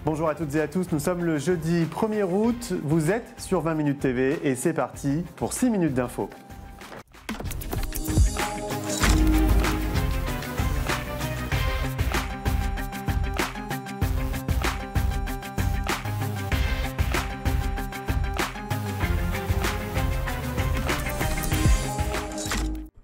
Bonjour à toutes et à tous, nous sommes le jeudi 1er août, vous êtes sur 20 minutes TV et c'est parti pour 6 minutes d'infos.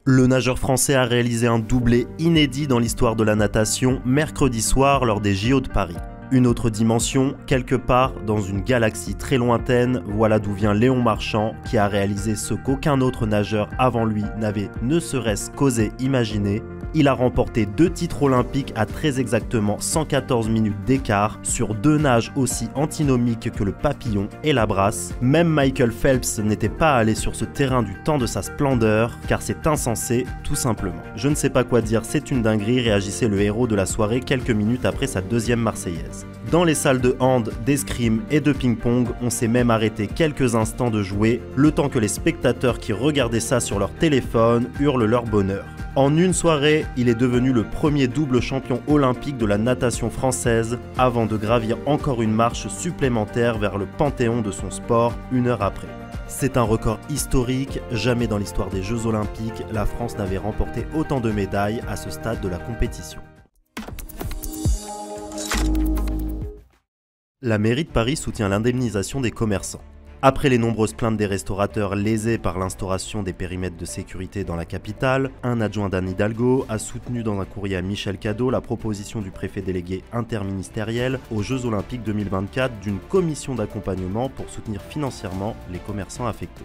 Le nageur français a réalisé un doublé inédit dans l'histoire de la natation mercredi soir lors des JO de Paris. Une autre dimension, quelque part dans une galaxie très lointaine, voilà d'où vient Léon Marchand qui a réalisé ce qu'aucun autre nageur avant lui n'avait ne serait-ce qu'osé imaginer. Il a remporté 2 titres olympiques à très exactement 114 minutes d'écart sur 2 nages aussi antinomiques que le papillon et la brasse. Même Michael Phelps n'était pas allé sur ce terrain du temps de sa splendeur, car c'est insensé, tout simplement. Je ne sais pas quoi dire, c'est une dinguerie, réagissait le héros de la soirée quelques minutes après sa deuxième Marseillaise. Dans les salles de hand, d'escrime et de ping-pong, on s'est même arrêté quelques instants de jouer, le temps que les spectateurs qui regardaient ça sur leur téléphone hurlent leur bonheur. En une soirée, il est devenu le premier double champion olympique de la natation française avant de gravir encore une marche supplémentaire vers le panthéon de son sport une heure après. C'est un record historique, jamais dans l'histoire des Jeux olympiques, la France n'avait remporté autant de médailles à ce stade de la compétition. La mairie de Paris soutient l'indemnisation des commerçants. Après les nombreuses plaintes des restaurateurs lésés par l'instauration des périmètres de sécurité dans la capitale, un adjoint d'Anne Hidalgo a soutenu dans un courrier à Michel Cadot la proposition du préfet délégué interministériel aux Jeux Olympiques 2024 d'une commission d'accompagnement pour soutenir financièrement les commerçants affectés.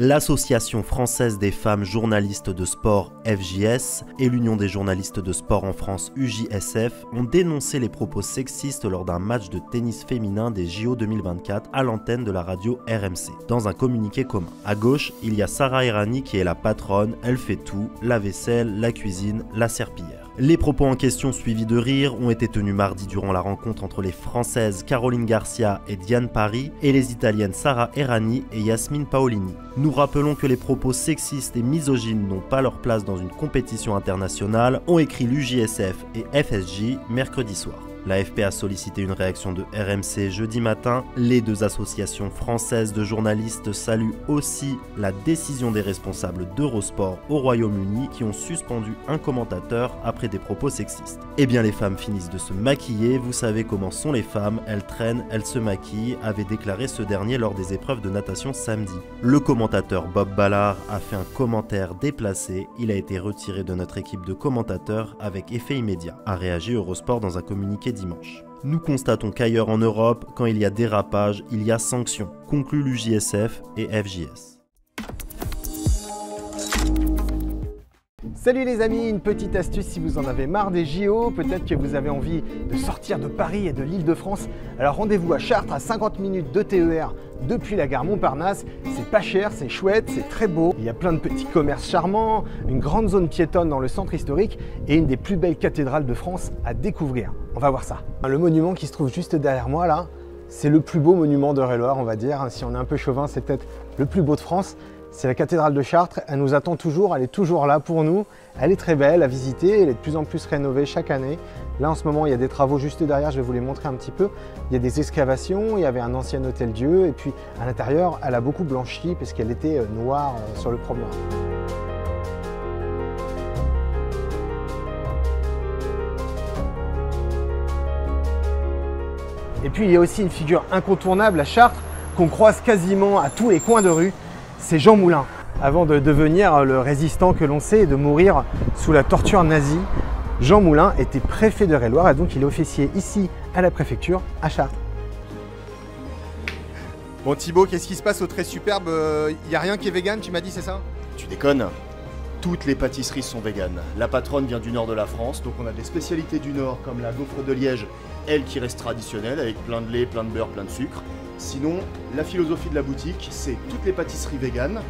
L'Association française des femmes journalistes de sport FJS et l'Union des journalistes de sport en France UJSF ont dénoncé les propos sexistes lors d'un match de tennis féminin des JO 2024 à l'antenne de la radio RMC, dans un communiqué commun. À gauche, il y a Sarah Errani qui est la patronne, elle fait tout, la vaisselle, la cuisine, la serpillière. Les propos en question suivis de rire ont été tenus mardi durant la rencontre entre les Françaises Caroline Garcia et Diane Paris et les Italiennes Sarah Errani et Yasmine Paolini. Nous rappelons que les propos sexistes et misogynes n'ont pas leur place dans une compétition internationale, ont écrit l'UJSF et FSJ mercredi soir. L'AFP a sollicité une réaction de RMC jeudi matin. Les 2 associations françaises de journalistes saluent aussi la décision des responsables d'Eurosport au Royaume-Uni qui ont suspendu un commentateur après des propos sexistes. Eh bien les femmes finissent de se maquiller, vous savez comment sont les femmes, elles traînent, elles se maquillent, avait déclaré ce dernier lors des épreuves de natation samedi. Le commentateur Bob Ballard a fait un commentaire déplacé, il a été retiré de notre équipe de commentateurs avec effet immédiat, a réagi Eurosport dans un communiqué dimanche. Nous constatons qu'ailleurs en Europe, quand il y a dérapage, il y a sanction, conclut l'UJSF et FJS. Salut les amis, une petite astuce si vous en avez marre des JO, peut-être que vous avez envie de sortir de Paris et de l'Île-de-France. Alors rendez-vous à Chartres, à 50 minutes de TER depuis la gare Montparnasse. C'est pas cher, c'est chouette, c'est très beau. Il y a plein de petits commerces charmants, une grande zone piétonne dans le centre historique et une des plus belles cathédrales de France à découvrir. On va voir ça. Le monument qui se trouve juste derrière moi là, c'est le plus beau monument d'Eure-et-Loir, on va dire. Si on est un peu chauvin, c'est peut-être le plus beau de France. C'est la cathédrale de Chartres, elle nous attend toujours, elle est toujours là pour nous. Elle est très belle à visiter, elle est de plus en plus rénovée chaque année. Là en ce moment il y a des travaux juste derrière, je vais vous les montrer un petit peu. Il y a des excavations, il y avait un ancien hôtel-dieu et puis à l'intérieur elle a beaucoup blanchi parce qu'elle était noire sur le promenade. Et puis il y a aussi une figure incontournable à Chartres qu'on croise quasiment à tous les coins de rue. C'est Jean Moulin, avant de devenir le résistant que l'on sait et de mourir sous la torture nazie. Jean Moulin était préfet d'Eure-et-Loir et donc il est officier ici à la préfecture à Chartres. Bon Thibaut, qu'est-ce qui se passe au Très Superbe? Il n'y a rien qui est vegan, tu m'as dit, c'est ça? Tu déconnes? Toutes les pâtisseries sont véganes. La patronne vient du nord de la France, donc on a des spécialités du nord comme la gaufre de Liège, elle qui reste traditionnelle avec plein de lait, plein de beurre, plein de sucre. Sinon, la philosophie de la boutique, c'est toutes les pâtisseries véganes,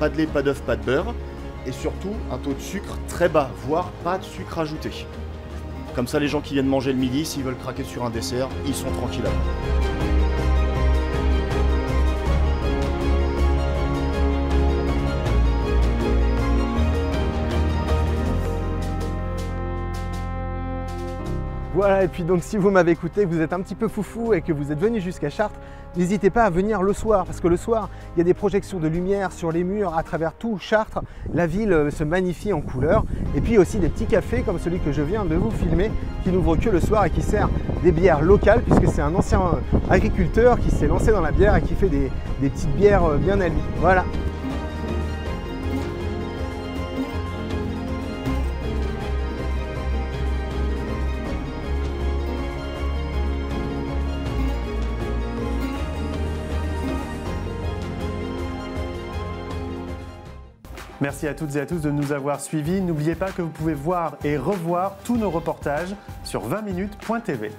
pas de lait, pas d'œuf, pas de beurre, et surtout un taux de sucre très bas, voire pas de sucre ajouté. Comme ça, les gens qui viennent manger le midi, s'ils veulent craquer sur un dessert, ils sont tranquilles après. Voilà, et puis donc si vous m'avez écouté, que vous êtes un petit peu foufou et que vous êtes venu jusqu'à Chartres, n'hésitez pas à venir le soir, parce que le soir, il y a des projections de lumière sur les murs à travers tout Chartres. La ville se magnifie en couleurs. Et puis aussi des petits cafés comme celui que je viens de vous filmer, qui n'ouvre que le soir et qui sert des bières locales, puisque c'est un ancien agriculteur qui s'est lancé dans la bière et qui fait des petites bières bien à lui. Voilà. Merci à toutes et à tous de nous avoir suivis. N'oubliez pas que vous pouvez voir et revoir tous nos reportages sur 20minutes.tv.